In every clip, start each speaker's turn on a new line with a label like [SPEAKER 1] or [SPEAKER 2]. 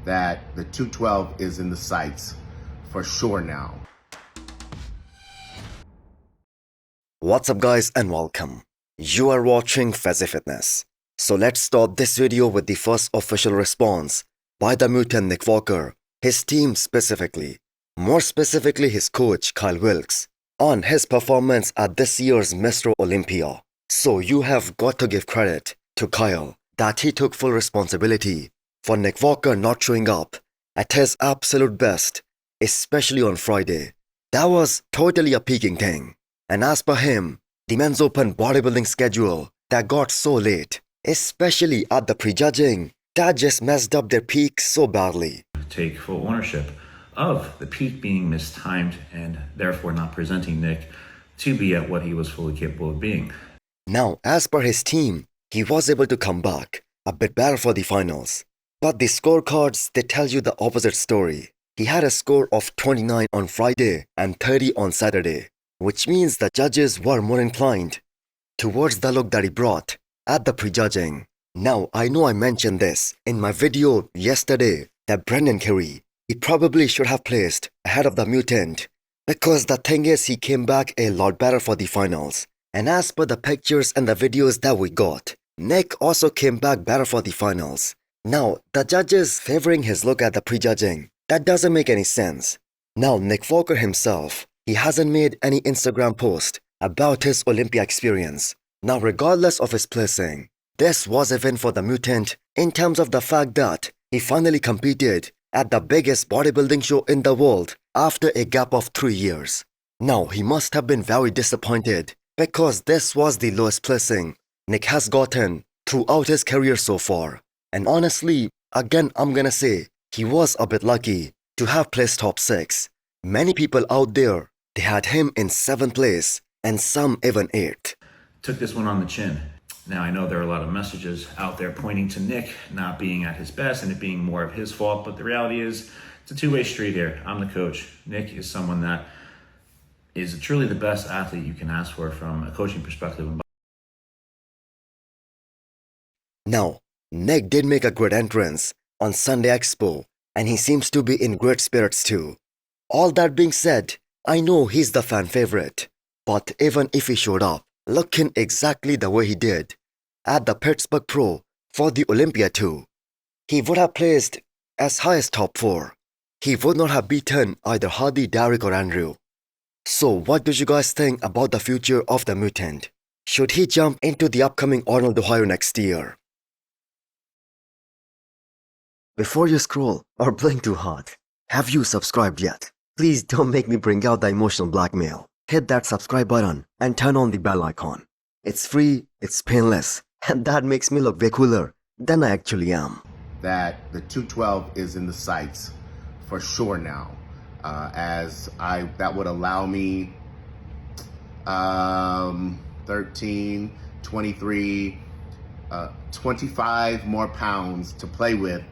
[SPEAKER 1] that the 212 is in the sights for sure now.
[SPEAKER 2] What's up guys and welcome. You are watching Fazi Fitness. So let's start this video with the first official response by the mutant Nick Walker, his team specifically, more specifically his coach Kyle Wilkes, on his performance at this year's Mr. Olympia. So you have got to give credit to Kyle that he took full responsibility for Nick Walker not showing up at his absolute best, especially on Friday. That was totally a peaking thing. And as per him, the men's open bodybuilding schedule that got so late, especially at the prejudging, that just messed up their peak so badly.
[SPEAKER 3] Take full ownership of the peak being mistimed and therefore not presenting Nick to be at what he was fully capable of being.
[SPEAKER 2] Now, as per his team, he was able to come back a bit better for the finals. But the scorecards, they tell you the opposite story. He had a score of 29 on Friday and 30 on Saturday, which means the judges were more inclined towards the look that he brought at the prejudging. Now, I know I mentioned this in my video yesterday that Brendan Carey, he probably should have placed ahead of the mutant, because the thing is he came back a lot better for the finals. And as per the pictures and the videos that we got, Nick also came back better for the finals. Now, the judges favoring his look at the prejudging, that doesn't make any sense. Now, Nick Walker himself, he hasn't made any Instagram post about his Olympia experience. Now, regardless of his placing, this was a win for the mutant in terms of the fact that he finally competed at the biggest bodybuilding show in the world after a gap of 3 years. Now, he must have been very disappointed because this was the lowest placing Nick has gotten throughout his career so far. And honestly, again I'm gonna say, he was a bit lucky to have placed top 6. Many people out there, they had him in 7th place and some even 8th.
[SPEAKER 3] Took this one on the chin. Now I know there are a lot of messages out there pointing to Nick not being at his best and it being more of his fault, but the reality is it's a two-way street here. I'm the coach. Nick is someone that is truly the best athlete you can ask for from a coaching perspective.
[SPEAKER 2] Now, Nick did make a great entrance on Sunday Expo and he seems to be in great spirits too. All that being said, I know he's the fan favorite, but even if he showed up looking exactly the way he did at the Pittsburgh Pro for the Olympia too, he would have placed as high as top 4. He would not have beaten either Hardy, Derek or Andrew. So what do you guys think about the future of the mutant? Should he jump into the upcoming Arnold Ohio next year? Before you scroll or blink too hard, have you subscribed yet? Please don't make me bring out the emotional blackmail. Hit that subscribe button and turn on the bell icon. It's free, it's painless, and that makes me look way cooler than I actually am.
[SPEAKER 1] That the 212 is in the sights for sure now, that would allow me 13, 23, 25 more pounds to play with.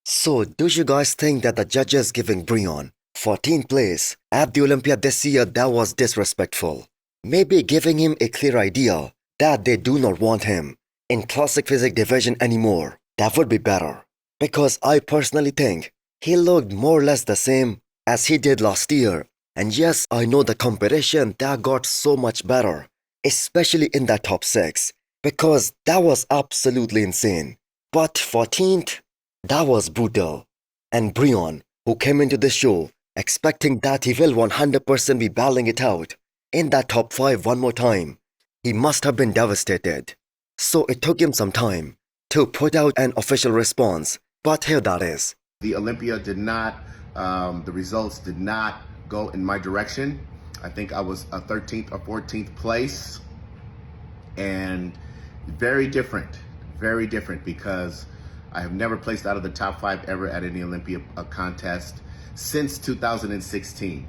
[SPEAKER 2] So do you guys think that the judges giving Breon 14th place at the Olympia this year, that was disrespectful? Maybe giving him a clear idea that they do not want him in classic physique division anymore. That would be better. Because I personally think he looked more or less the same as he did last year. And yes, I know the competition that got so much better, especially in that top 6, because that was absolutely insane. But 14th, that was brutal. And Breon, who came into the show expecting that he will 100% be battling it out in that top 5 one more time, he must have been devastated. So it took him some time to put out an official response, but here that is.
[SPEAKER 1] The Olympia did not, the results did not go in my direction. I think I was a 13th or 14th place, and very different because I have never placed out of the top 5 ever at any Olympia contest since 2016.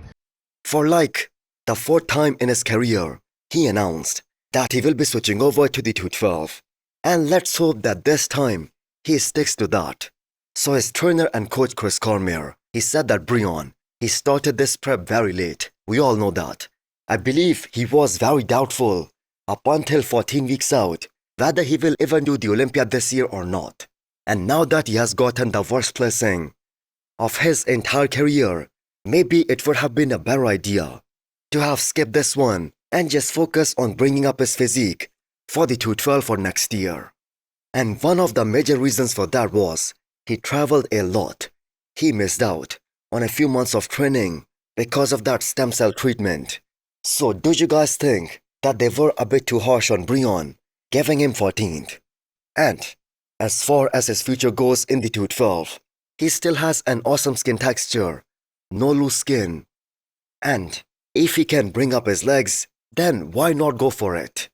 [SPEAKER 2] For like the 4th time in his career, he announced that he will be switching over to the 212. And let's hope that this time he sticks to that. So his trainer and coach Chris Cormier, he said that Breon, he started this prep very late. We all know that. I believe he was very doubtful up until 14 weeks out whether he will even do the Olympia this year or not. And now that he has gotten the worst placing of his entire career, maybe it would have been a better idea to have skipped this one and just focus on bringing up his physique for the 212 for next year. And one of the major reasons for that was he traveled a lot. He missed out on a few months of training because of that stem cell treatment. So do you guys think that they were a bit too harsh on Breon, giving him 14th? And as far as his future goes in the 212, he still has an awesome skin texture, no loose skin. And if he can bring up his legs, then why not go for it?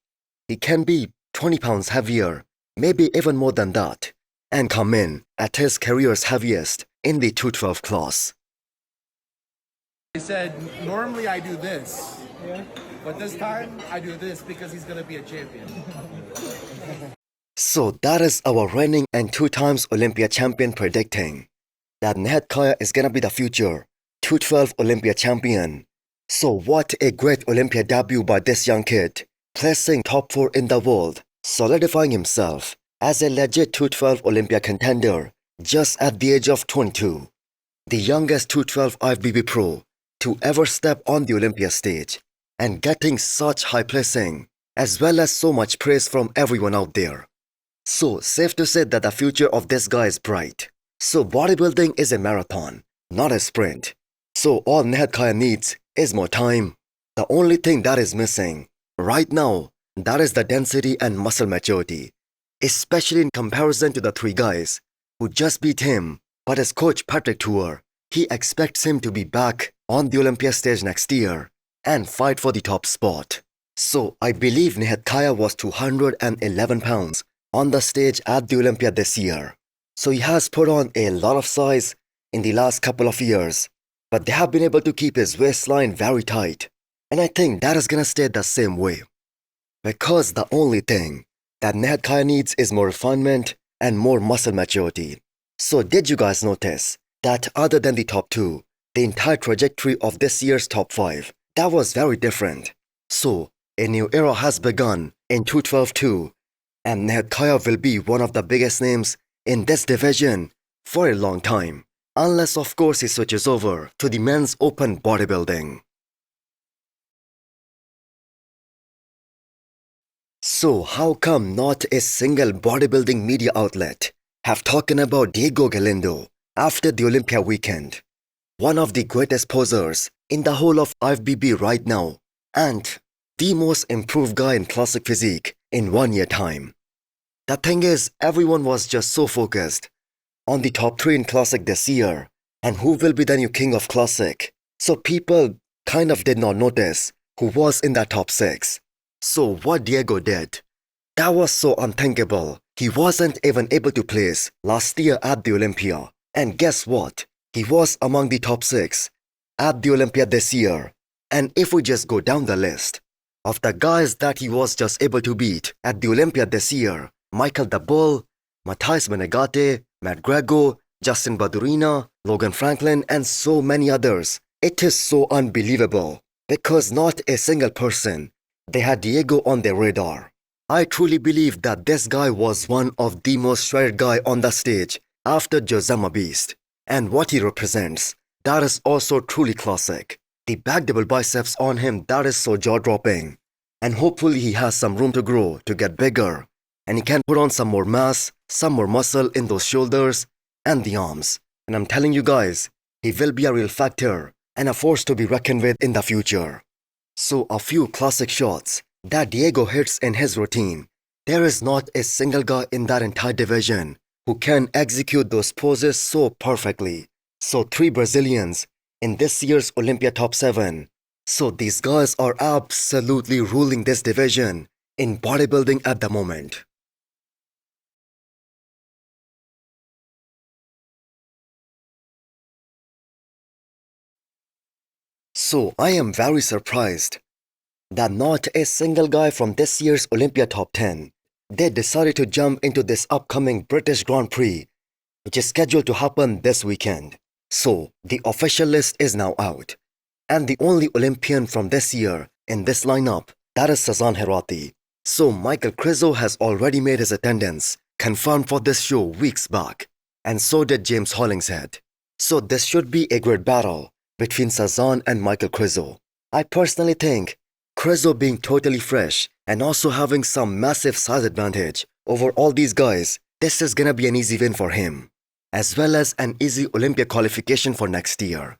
[SPEAKER 2] He can be 20 pounds heavier, maybe even more than that, and come in at his career's heaviest in the 212 class.
[SPEAKER 4] He said, normally I do this, but this time I do this because he's going to be a champion.
[SPEAKER 2] So that is our reigning and 2 times Olympia champion predicting that Nehat Kaya is gonna be the future 212 Olympia champion. So what a great Olympia debut by this young kid, placing top 4 in the world, solidifying himself as a legit 212 Olympia contender just at the age of 22. The youngest 212 IFBB pro to ever step on the Olympia stage and getting such high placing as well as so much praise from everyone out there. So safe to say that the future of this guy is bright. So bodybuilding is a marathon, not a sprint. So all Nehat Kaya needs is more time. The only thing that is missing right now, that is the density and muscle maturity, especially in comparison to the 3 guys who just beat him. But as coach Patrick Tour, he expects him to be back on the Olympia stage next year and fight for the top spot. So I believe Nehat Kaya was 211 pounds on the stage at the Olympia this year. So he has put on a lot of size in the last couple of years, but they have been able to keep his waistline very tight. And I think that is gonna stay the same way. Because the only thing that Nehat Kaya needs is more refinement and more muscle maturity. So did you guys notice that other than the top 2, the entire trajectory of this year's top 5, that was very different. So a new era has begun in 212 too. And Nehat Kaya will be one of the biggest names in this division for a long time, unless of course he switches over to the men's open bodybuilding. So how come not a single bodybuilding media outlet have talking about Diego Galindo after the Olympia weekend? One of the greatest posers in the whole of IFBB right now, and the most improved guy in classic physique in 1 year time. The thing is, everyone was just so focused on the top 3 in Classic this year and who will be the new king of Classic. So people kind of did not notice who was in that top 6. So what Diego did, that was so unthinkable. He wasn't even able to place last year at the Olympia. And guess what? He was among the top 6 at the Olympia this year. And if we just go down the list of the guys that he was just able to beat at the Olympia this year, Michael the Bull, Matthias Menegate, Matt Grego, Justin Badurina, Logan Franklin, and so many others. It is so unbelievable because not a single person, they had Diego on their radar. I truly believe that this guy was one of the most shredded guy on the stage after Josema Beast. And what he represents, that is also truly classic. The back double biceps on him, that is so jaw-dropping. And hopefully he has some room to grow, to get bigger. And he can put on some more mass, some more muscle in those shoulders and the arms. And I'm telling you guys, he will be a real factor and a force to be reckoned with in the future. So a few classic shots that Diego hits in his routine. There is not a single guy in that entire division who can execute those poses so perfectly. So 3 Brazilians in this year's Olympia top 7. So these guys are absolutely ruling this division in bodybuilding at the moment. So I am very surprised that not a single guy from this year's Olympia top 10, they decided to jump into this upcoming British Grand Prix, which is scheduled to happen this weekend. So the official list is now out. And the only Olympian from this year in this lineup, that is Sazan Herati. So Michael Krizo has already made his attendance confirmed for this show weeks back, and so did James Hollingshead. So this should be a great battle between Sazan and Michael Krizo. I personally think Krizo being totally fresh and also having some massive size advantage over all these guys, this is gonna be an easy win for him, as well as an easy Olympia qualification for next year,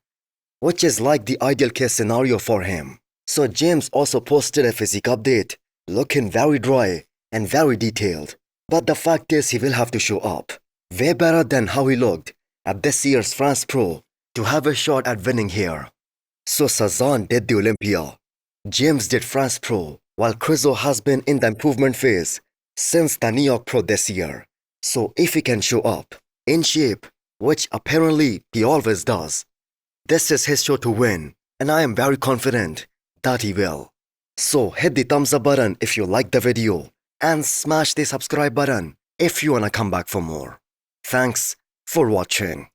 [SPEAKER 2] which is like the ideal case scenario for him. So James also posted a physique update, looking very dry and very detailed. But the fact is he will have to show up, way better than how he looked at this year's France Pro to have a shot at winning here. So Sazan did the Olympia, James did France Pro, while Krizo has been in the improvement phase since the New York Pro this year. So if he can show up, in shape, which apparently he always does, this is his show to win, and I am very confident that he will. So hit the thumbs up button if you liked the video, and smash the subscribe button if you wanna come back for more. Thanks for watching.